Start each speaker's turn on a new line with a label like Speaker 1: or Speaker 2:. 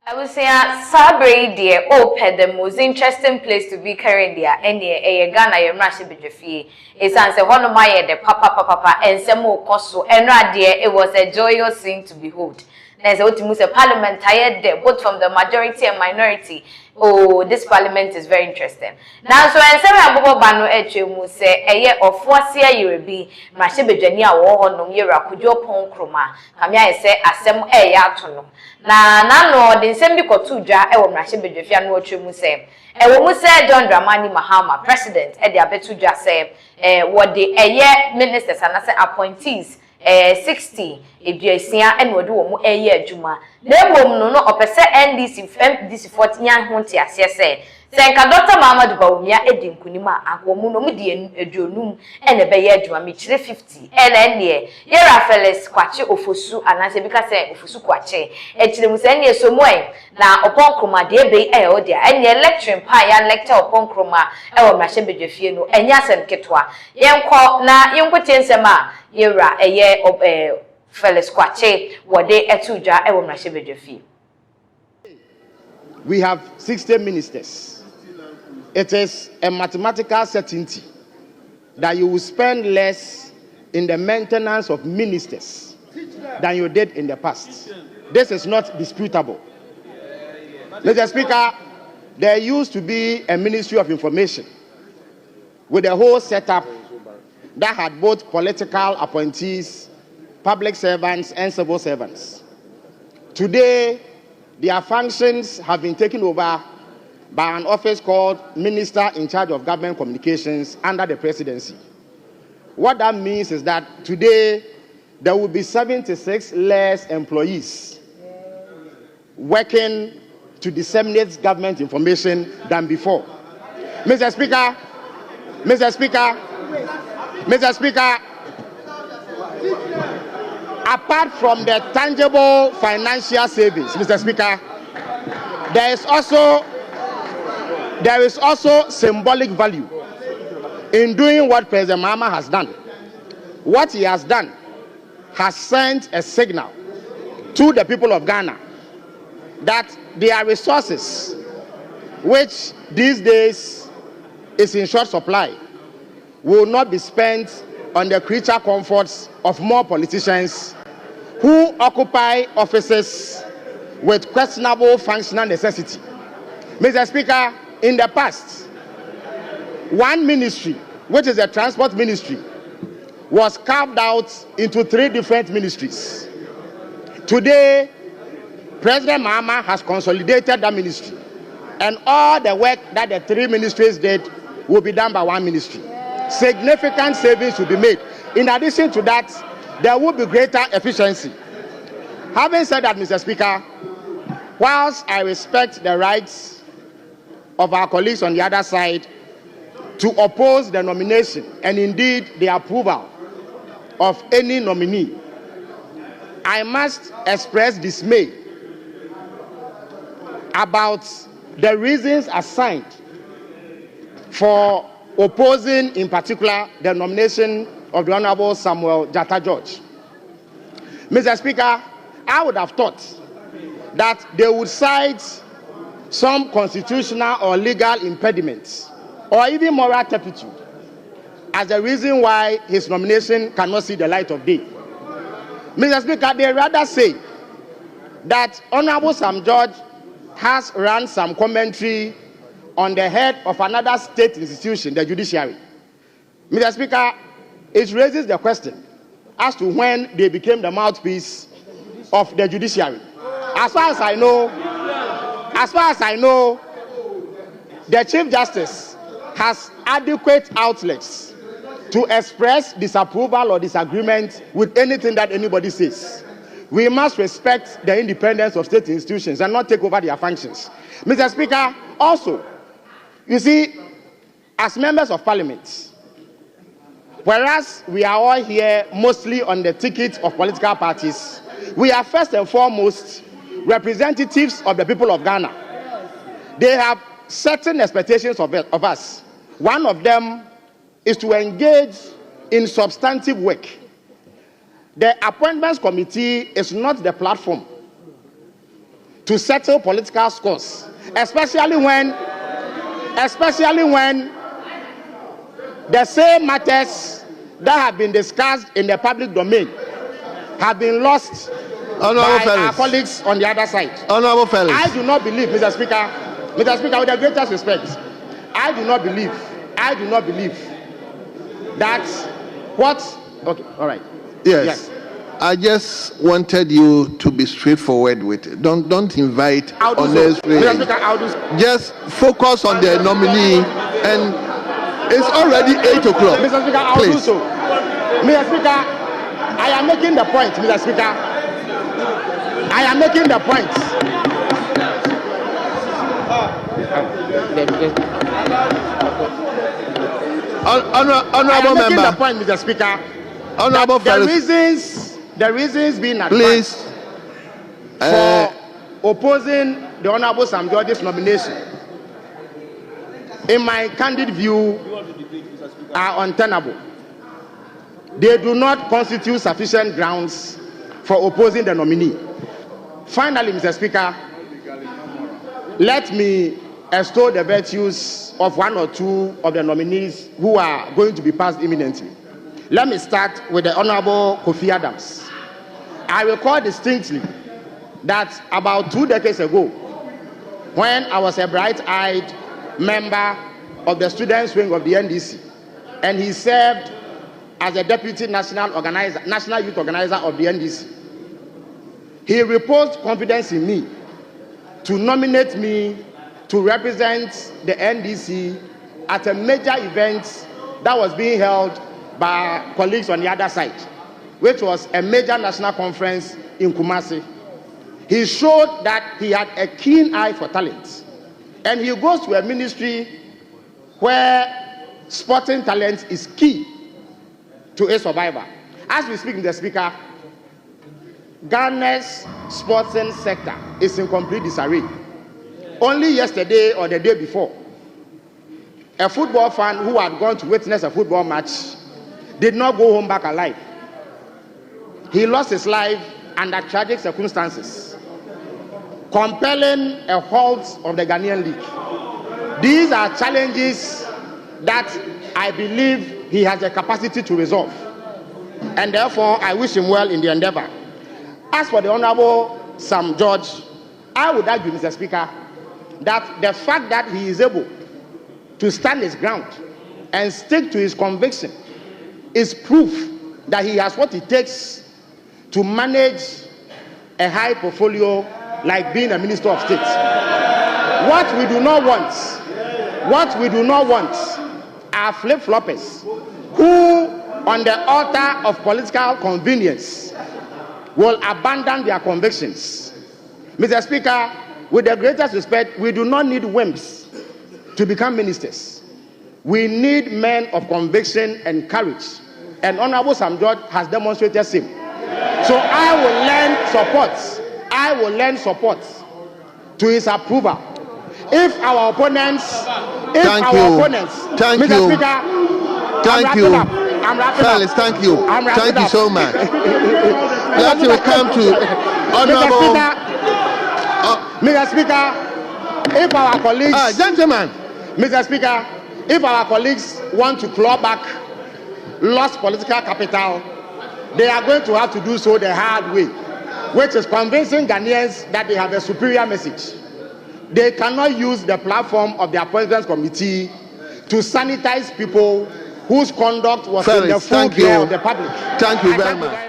Speaker 1: I would say Sabri dear the most interesting place to be currently and a Ghana your Mashibijafie. It's answer one of my the papa and some more coso and dear it was a joyous thing to behold. There's a parliament tired there, both from the majority and minority. Oh, this parliament is very interesting. Now, so and seven Bobo Bano Echu say a year of 4 year you will be Mashibijania war on Yera Kojo Oppong Nkrumah. Kamia say asem a yatono. Na no the same because two jar e wo Mashibijafia no Chemu say. E wo mu say John Dramani Mahama, president, e de abetu jar say what the a year ministers and say appointees. 60 eduasia and wodu wo mu eye adwuma na bom no opese NDC 40 yan ho ntia se nka Dr. Muhammad Bawumia edi nkunima agwomu no mu de aduonum ene be ye adwuma me kire 50 ene yera Felix kwache ofosu anase bika se ofosu kwache ekire mu se ene somoen na Oppong Nkrumah de ebe o de ene lecturing pa ya lecture Oppong Nkrumah e wo mrahye bedwafie no enya asem ketwa yenko na yenkotie nsem a yera eye Felix kwache wode etuja e wo mrahye bedwafie.
Speaker 2: We have 60 ministers. It is a mathematical certainty that you will spend less in the maintenance of ministers than you did in the past. This is not disputable. Mr. Speaker, there used to be a Ministry of Information with a whole setup that had both political appointees, public servants, and civil servants. Today, their functions have been taken over by an office called Minister in Charge of Government Communications under the presidency. What that means is that today there will be 76 less employees working to disseminate government information than before. Mr. Speaker, apart from the tangible financial savings, Mr. Speaker, there is also symbolic value in doing what President Mahama has done. What he has done has sent a signal to the people of Ghana that their resources, which these days is in short supply, will not be spent on the creature comforts of more politicians who occupy offices with questionable functional necessity. Mr. Speaker, in the past, one ministry, which is the transport ministry, was carved out into 3 different ministries. Today, President Mahama has consolidated that ministry, and all the work that the 3 ministries did will be done by one ministry. Significant savings will be made. In addition to that, there will be greater efficiency. Having said that, Mr. Speaker, whilst I respect the rights of our colleagues on the other side to oppose the nomination and indeed the approval of any nominee, I must express dismay about the reasons assigned for opposing, in particular, the nomination of the Honorable Samuel Jatta George. Mr. Speaker, I would have thought that they would cite some constitutional or legal impediments or even moral turpitude as the reason why his nomination cannot see the light of day. Mr. Speaker, they rather say that Honorable Sam George has run some commentary on the head of another state institution, the judiciary. Mr. Speaker, it raises the question as to when they became the mouthpiece of the judiciary. As far as I know, the Chief Justice has adequate outlets to express disapproval or disagreement with anything that anybody says. We must respect the independence of state institutions and not take over their functions. Mr. Speaker, also, you see, as members of parliament, whereas we are all here mostly on the ticket of political parties, we are first and foremost representatives of the people of Ghana. They have certain expectations of us. One of them is to engage in substantive work. The Appointments Committee is not the platform to settle political scores, especially when the same matters that have been discussed in the public domain have been lost by our colleagues on the other side.
Speaker 3: Honorable fellows,
Speaker 2: I do not believe, Mr. Speaker, with the greatest respect, I do not believe that what, okay, all right.
Speaker 3: Yes. I just wanted you to be straightforward with it. Don't invite unnecessary. Just focus on the nominee, and it's already 8 o'clock.
Speaker 2: Mr. Speaker, I'll do so. Mr. Speaker, I am making the point, Mr. Speaker. I am making the point.
Speaker 3: Honorable member.
Speaker 2: Making the point, Mr. Speaker.
Speaker 3: Honorable fellows.
Speaker 2: The reasons being advanced for opposing the Honorable Sam George's nomination, in my candid view, are untenable. They do not constitute sufficient grounds for opposing the nominee. Finally, Mr. Speaker, let me extol the virtues of one or two of the nominees who are going to be passed imminently. Let me start with the Honorable Kofi Adams. I recall distinctly that about 2 decades ago, when I was a bright-eyed member of the students' wing of the NDC, and he served as a deputy national youth organizer of the NDC, he reposed confidence in me to nominate me to represent the NDC at a major event that was being held by colleagues on the other side, which was a major national conference in Kumasi. He showed that he had a keen eye for talent, and he goes to a ministry where sporting talent is key to a survivor. As we speak, Mr. Speaker, Ghana's sporting sector is in complete disarray. Only yesterday or the day before, a football fan who had gone to witness a football match did not go home back alive. He lost his life under tragic circumstances, compelling a halt of the Ghanaian League. These are challenges that I believe he has the capacity to resolve, and therefore I wish him well in the endeavor. As for the Honorable Sam George, I would argue, Mr. Speaker, that the fact that he is able to stand his ground and stick to his conviction is proof that he has what it takes to manage a high portfolio like being a Minister of State. What we do not want are flip-floppers who, on the altar of political convenience, will abandon their convictions. Mr. Speaker, with the greatest respect, we do not need wimps to become ministers. We need men of conviction and courage, and Honorable Sam George has demonstrated same. So I will lend support to his approval. If our opponents,
Speaker 3: thank
Speaker 2: Mr.
Speaker 3: you.
Speaker 2: Speaker,
Speaker 3: Thank you.
Speaker 2: I'm wrapping
Speaker 3: Fellas,
Speaker 2: up.
Speaker 3: thank you. Thank you so much. Let me come to Honorable
Speaker 2: Mr. Speaker, if our colleagues,
Speaker 3: gentlemen,
Speaker 2: Mr. Speaker, if our colleagues want to claw back lost political capital, they are going to have to do so the hard way, which is convincing Ghanaians that they have a superior message. They cannot use the platform of the Appointments Committee to sanitize people whose conduct was in the full glare of the public.
Speaker 3: Thank you very much.